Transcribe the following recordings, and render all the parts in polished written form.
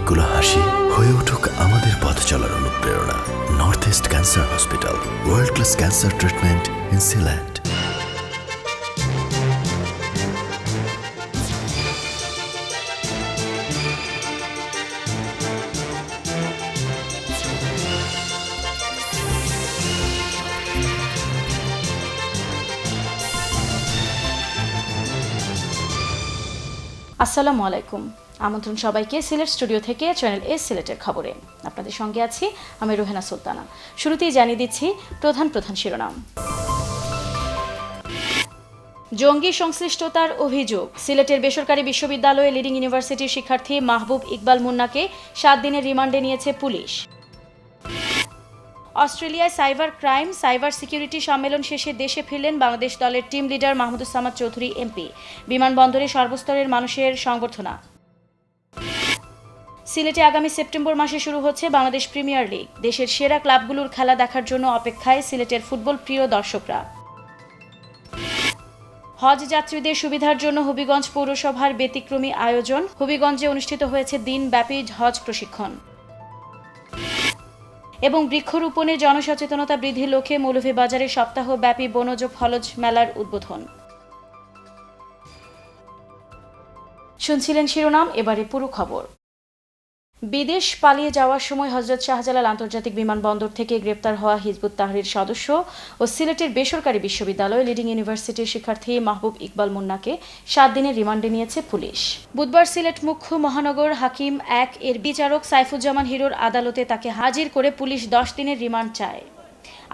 অনেকগুলো হাসি হয়ে উঠুক আমাদের পথ চলার অনুপ্রেরণা। North east cancer hospital, world class cancer treatment in Sylhet. আসসালামু আলাইকুম। আমন্ত্রণ সবাইকে সিলেট স্টুডিও থেকে চ্যানেল এস সিলেটের খবরে। আপনাদের সঙ্গে আছি আমি রোহেনা সুলতানা। শুরুতেই জানিয়ে দিচ্ছি প্রধান শিরোনাম। জঙ্গি সংশ্লিষ্টতার অভিযোগ। সিলেটের বেসরকারি বিশ্ববিদ্যালয়ে লিডিং ইউনিভার্সিটির শিক্ষার্থী মাহবুব ইকবাল মুন্নাকে 7 দিনের রিমান্ডে নিয়েছে পুলিশ। অস্ট্রেলিয়ায় সাইবার সিকিউরিটি সম্মেলন শেষে দেশে ফিরলেন বাংলাদেশ দলের team leader Mahmudus Samad Chowdhury MP. বিমানবন্দরে সর্বস্তরের মানুষের সংবর্ধনা। সিলেটে আগামী সেপ্টেম্বর মাসে শুরু হচ্ছে বাংলাদেশ প্রিমিয়ার লিগ। দেশের সেরা ক্লাবগুলোর খেলা দেখার জন্য অপেক্ষায় সিলেটের ফুটবল প্রিয় দর্শকরা। হজ যাত্রীদের সুবিধার জন্য হবিগঞ্জ পৌরসভার ব্যতিক্রমী আয়োজন। হবিগঞ্জে অনুষ্ঠিত হয়েছে দিনব্যাপী হজ প্রশিক্ষণ। এবং বৃক্ষরোপণে জনসচেতনতা বৃদ্ধির লক্ষ্যে মৌলভীবাজারে সপ্তাহব্যাপী বনজ ফলজ মেলার উদ্বোধন। শুনছিলেন শিরোনাম, এবারে পুরো খবর। বিদেশ পালিয়ে যাওয়ার সময় হযরত শাহজালাল আন্তর্জাতিক বিমানবন্দর থেকে গ্রেপ্তার হওয়া হিজবুত তাহরীর সদস্য ও সিলেটের বেসরকারি বিশ্ববিদ্যালয় লিডিং ইউনিভার্সিটির শিক্ষার্থী মাহবুব ইকবাল মুন্নাকে 7 দিনের রিমান্ডে নিয়েছে পুলিশ। বুধবার সিলেট মুখ্য মহানগর হাকিম 1 এর বিচারক সাইফুজ্জামান হিরোর আদালতে তাকে হাজির করে পুলিশ 10 দিনের রিমান্ড চায়।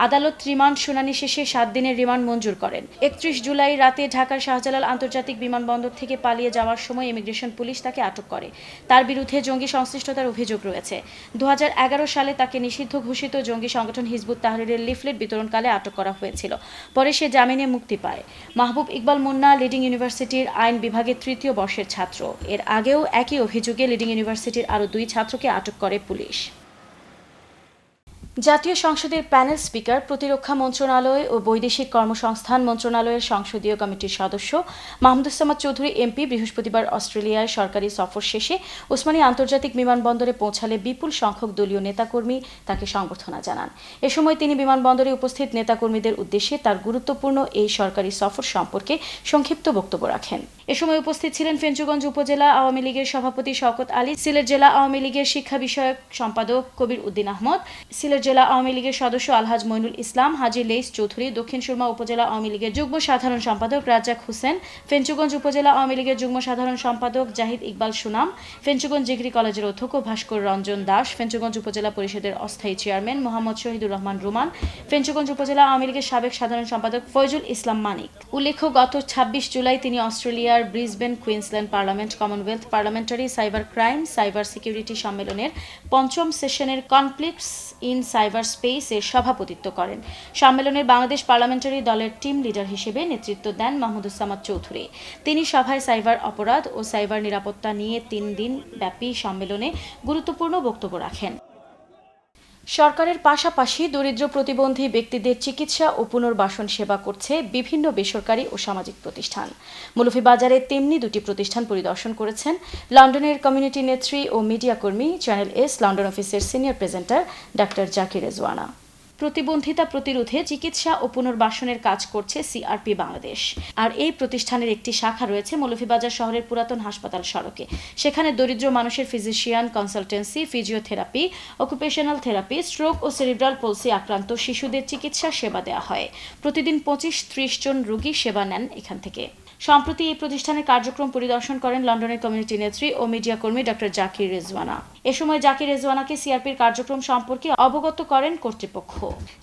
আদালত রিমান্ড শুনানি শেষে 7 দিনের রিমান্ড মঞ্জুর করেন। 31 জুলাই রাতে ঢাকার শাহজালাল আন্তর্জাতিক বিমানবন্দর থেকে পালিয়ে যাওয়ার সময় ইমিগ্রেশন পুলিশ তাকে আটক করে। তার বিরুদ্ধে জঙ্গি সংশ্লিষ্টতার অভিযোগ রয়েছে। 2011 সালে তাকে নিষিদ্ধ ঘোষিত জঙ্গি সংগঠন হিজবুত তাহরীরের লিফলেট বিতরণকালে আটক করা হয়েছিল। পরে সে জামিনে মুক্তি পায়। মাহবুব ইকবাল মুন্না লিডিং ইউনিভার্সিটির আইন বিভাগের 3য় বর্ষের ছাত্র। এর আগেও একই অভিযোগে লিডিং ইউনিভার্সিটির আরও 2 ছাত্রকে আটক করে পুলিশ। জাতীয় সংসদের প্যানেল স্পিকার, প্রতিরক্ষা মন্ত্রণালয় ও বৈদেশিক কর্মসংস্থান মন্ত্রণালয়ের সংসদীয় কমিটির সদস্য মাহমুদুস সামাদ চৌধুরী এমপি বৃহস্পতিবার অস্ট্রেলিয়ায় সরকারি সফর শেষে ওসমানী আন্তর্জাতিক বিমানবন্দরে পৌঁছালে বিপুল সংখ্যক দলীয় নেতাকর্মী তাকে সংবর্ধনা জানান। এ সময় তিনি বিমানবন্দরে উপস্থিত নেতাকর্মীদের উদ্দেশ্যে তার গুরুত্বপূর্ণ এই সরকারি সফর সম্পর্কে সংক্ষিপ্ত বক্তব্য রাখেন। এ সময় উপস্থিত ছিলেন ফেঞ্চুগঞ্জ উপজেলা আওয়ামী লীগের সভাপতি শওকত আলী, সিলেট জেলা আওয়ামী লীগের শিক্ষা বিষয়ক সম্পাদক কবির উদ্দিন আহমদ, সিলেট জেলা আওয়ামী লীগের সদস্য আলহাজ মইনুল ইসলাম, হাজী লেইস চৌধুরী, দক্ষিণ সুরমা উপজেলা আওয়ামী লীগের যুগ্ম সাধারণ সম্পাদক রাজ্জাক হোসেন, ফেঞ্চুগঞ্জ উপজেলা আওয়ামী লীগের যুগ্ম সাধারণ সম্পাদক জাহিদ ইকবাল সুনাম, ফেঞ্চুগঞ্জ ডিগ্রি কলেজের অধ্যক্ষ ভাস্কর রঞ্জন দাস, ফেঞ্চুগঞ্জ উপজেলা পরিষদের অস্থায়ী চেয়ারম্যান মোহাম্মদ শহীদুর রহমান রুমান, ফেঞ্চুগঞ্জ উপজেলা আওয়ামী লীগের সাবেক সাধারণ সম্পাদক ফয়জুল ইসলাম মানিক। উল্লেখ্য, গত 26 জুলাই তিনি অস্ট্রেলিয়ার Brisbane Queensland parliament Commonwealth parliamentary cyber security সম্মেলনের 5ম সেশনের কনফ্লিক্টস ইন সাইবার স্পেস এর সভাপতিত্ব করেন। সম্মেলনের বাংলাদেশ পার্লামেন্টারি দলের টিম লিডার হিসেবে নেতৃত্ব দেন মাহমুদুস সামাদ চৌধুরী। তিনি সভায় সাইবার অপরাধ ও সাইবার নিরাপত্তা নিয়ে 3 দিন ব্যাপী সম্মেলনে গুরুত্বপূর্ণ বক্তব্য রাখেন। সরকারের পাশাপাশি দরিদ্র প্রতিবন্ধী ব্যক্তিদের চিকিৎসা ও পুনর্বাসন সেবা করছে বিভিন্ন বেসরকারি ও সামাজিক প্রতিষ্ঠান। মৌলভীবাজারে তেমনি 2টি প্রতিষ্ঠান পরিদর্শন করেছেন লন্ডনের কমিউনিটি নেত্রী ও মিডিয়া কর্মী, চ্যানেল এস লন্ডন অফিসের senior presenter doctor Zakir Rezwana. প্রতিবন্ধিতা প্রতিরোধে চিকিৎসা ও পুনর্বাসনের কাজ করছে সিআরপি বাংলাদেশ। আর এই প্রতিষ্ঠানের একটি শাখা রয়েছে মৌলভীবাজার শহরের পুরাতন হাসপাতাল সড়কে। সেখানে দরিদ্র মানুষের physician consultancy, physiotherapy, occupational therapy, stroke ও সেরিব্রাল পলসি আক্রান্ত শিশুদের চিকিৎসা সেবা দেওয়া হয়। প্রতিদিন 25-30 জন রোগী সেবা নেন এখান থেকে। সম্প্রতি এই প্রতিষ্ঠানের কার্যক্রম পরিদর্শন করেন লন্ডনের কমিউনিটি নেত্রী ও মিডিয়া কর্মী ডক্টর জাকির রেজওয়ানা। এ সময় জাকির রেজওয়ানাকে সিআরপির কার্যক্রম সম্পর্কে অবগত করেন কর্তৃপক্ষ।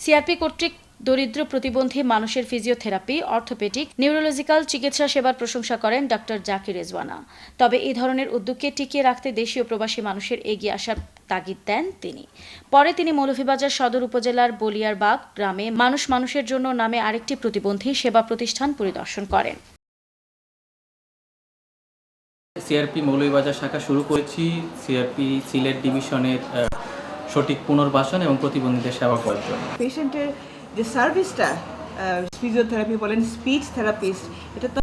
সিআরপি কর্তৃক দরিদ্র প্রতিবন্ধী মানুষের ফিজিওথেরাপি, অর্থোপেডিক, নিউরোলজিক্যাল চিকিৎসা সেবার প্রশংসা করেন ডক্টর জাকির রেজওয়ানা। তবে এই ধরনের উদ্যোগকে টিকিয়ে রাখতে দেশীয় প্রবাসী মানুষের এগিয়ে আসার তাগিদ দেন তিনি। পরে তিনি মৌলভীবাজার সদর উপজেলার বলিয়ারবাগ গ্রামে মানুষের জন্য নামে আরেকটি প্রতিবন্ধী সেবা প্রতিষ্ঠান পরিদর্শন করেন। সিআরপি মৌলভীবাজার শাখা শুরু করেছি সিআরপি সিলেট ডিভিশনের সঠিক পুনর্বাসন এবং প্রতিবন্ধীদের সেবা করার জন্য। পেশেন্টের যে সার্ভিসটা ফিজিওথেরাপি বলেন, স্পিচ থেরাপিস্ট, এটা তো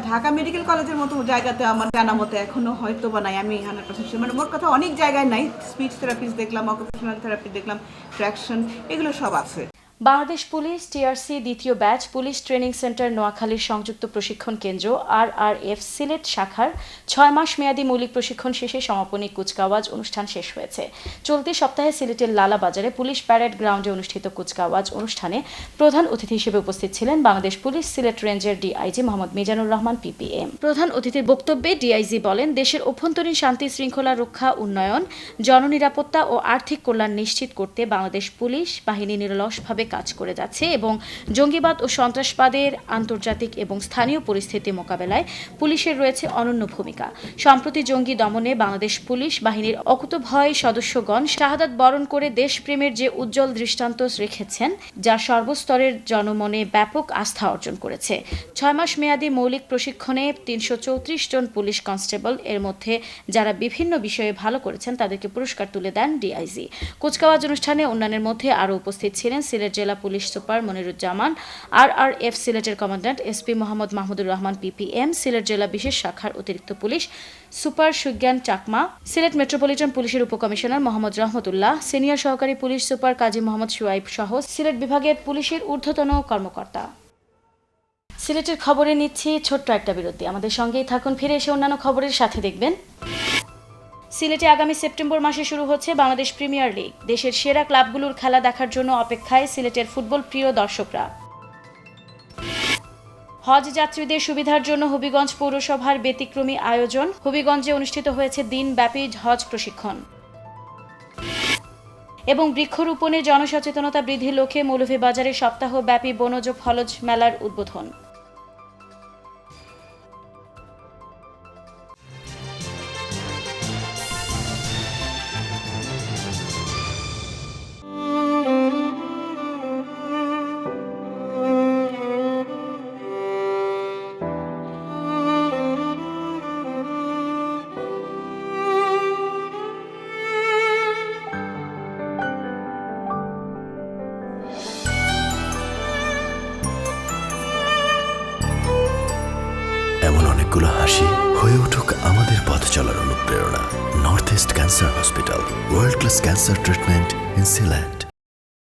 ঢাকা মেডিকেল কলেজের মতো জায়গাতে আমার জানা মতো এখনো হয়তো বা নাই, আমি 100% মানে মোট কথা অনেক জায়গায় নাই। স্পিচ থেরাপিস্ট দেখলাম, অকুপেশনাল থেরাপি দেখলাম, ট্র্যাকশন, এগুলো সব আছে। বাংলাদেশ পুলিশ টিআরসি দ্বিতীয় ব্যাচ পুলিশ ট্রেনিং সেন্টার নোয়াখালীর সংযুক্ত প্রশিক্ষণ কেন্দ্র আরআরএফ সিলেট শাখার 6 মাস মেয়াদী মৌলিক প্রশিক্ষণ শেষে সমাপনী কুচকাওয়াজ অনুষ্ঠান শেষ হয়েছে। চলতি সপ্তাহে সিলেটের লালা বাজারে পুলিশ প্যারেড গ্রাউন্ডে অনুষ্ঠিত কুচকাওয়াজ অনুষ্ঠানে প্রধান অতিথি হিসেবে উপস্থিত ছিলেন বাংলাদেশ পুলিশ সিলেট রেঞ্জের ডিআইজি মোহাম্মদ মিজানুর রহমান পিপিএম। প্রধান অতিথির বক্তব্যে ডিআইজি বলেন, দেশের অভ্যন্তরীণ শান্তি শৃঙ্খলা রক্ষা, উন্নয়ন, জননিরাপত্তা ও আর্থিক কল্যাণ নিশ্চিত করতে বাংলাদেশ পুলিশ বাহিনী নিরলসভাবে কাজ করে যাচ্ছে এবং জঙ্গিবাদ ও সন্ত্রাসবাদের আন্তর্জাতিক এবং স্থানীয় পরিস্থিতি মোকাবেলায় পুলিশের রয়েছে অনন্য ভূমিকা। সম্প্রতি জঙ্গি দমনে বাংলাদেশ পুলিশ বাহিনীর অকুতোভয় সদস্যগণ শাহাদাত বরণ করে দেশপ্রেমের যে উজ্জ্বল দৃষ্টান্ত রেখেছেন, যা সর্বস্তরের জনমনে ব্যাপক আস্থা অর্জন করেছে। 6 মাস মেয়াদী মৌলিক প্রশিক্ষণে 334 জন পুলিশ কনস্টেবল, এর মধ্যে যারা বিভিন্ন বিষয়ে ভালো করেছেন তাদেরকে পুরস্কার তুলে দেন ডিআইজি। কুচকাওয়াজ অনুষ্ঠানে অন্যান্যের মধ্যে আরও উপস্থিত ছিলেন সিলেট জেলা পুলিশ সুপার মনিরুজ্জামান, আরআরএফ সিলেটের commandant SP Mohammad Mahmudur Rahman PPM, Sylhet জেলা বিশেষ শাখার অতিরিক্ত police super Sugyan Chakma, Sylhet metropolitan পুলিশের উপকমিশনার মোহাম্মদ রহমতুল্লাহ, সিনিয়র সহকারী পুলিশ সুপার কাজী মোহাম্মদ শুয়াইব সহ সিলেট বিভাগের পুলিশের ঊর্ধ্বতন কর্মকর্তা। সিলেটের খবরে নিচ্ছি ছোট্ট একটা বিরতি, আমাদের সঙ্গেই থাকুন। ফিরে এসে অন্যান্য খবরের সাথে দেখবেন। সিলেটে আগামী সেপ্টেম্বর মাসে শুরু হচ্ছে বাংলাদেশ প্রিমিয়ার লিগ। দেশের সেরা ক্লাবগুলোর খেলা দেখার জন্য অপেক্ষায় সিলেটের ফুটবল প্রিয় দর্শকরা। হজ যাত্রীদের সুবিধার জন্য হবিগঞ্জ পৌরসভার ব্যতিক্রমী আয়োজন, হবিগঞ্জে অনুষ্ঠিত হয়েছে দিনব্যাপী হজ প্রশিক্ষণ। এবং বৃক্ষরোপণে জনসচেতনতা বৃদ্ধির লক্ষ্যে মৌলভীবাজারে সপ্তাহব্যাপী বনজ ফলজ মেলার উদ্বোধন। এমন অনেকগুলো হাসি হয়ে উঠুক আমাদের পথ চলার অনুপ্রেরণা। North east cancer hospital, world class cancer treatment in Sylhet.